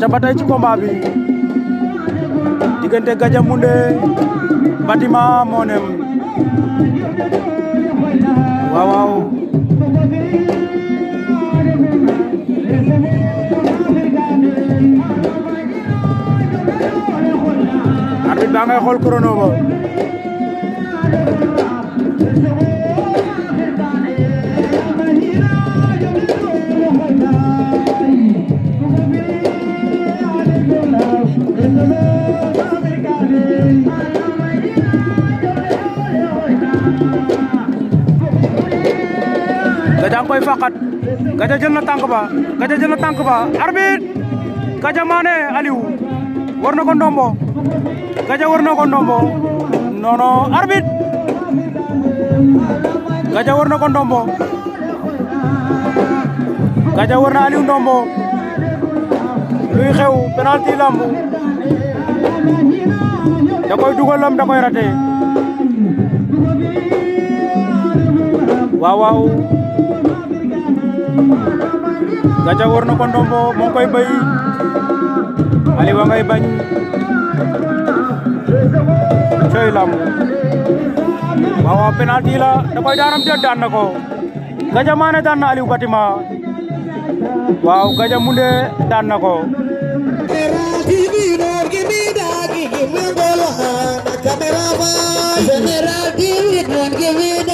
aca ba tey ci combat bi diggante Gandia Moundé Batiment Monem waaw waaw arbitre baa ngay xool chrono ba Gandia koy faqat Gandia jël na tànk ba Gandia jël na tànk ba arbitre Gandia Mané Aliou war na ko ndombo Gandia war na ko ndombo non non arbitre Gandia war na ko ndombo Gandia war na Aliou ndombo luy xew penalty lamb da koy dugalam da koy raté waaw waaw Gandia war na ko ndombo mo koy bay Aliou wa ngay bañ cey lamb waaw waaw penalty la da koy daanam de daan na ko Gandia Mané daan na Aliou Batiment waaw Gandia Moundé daan na ko General TV, don't give me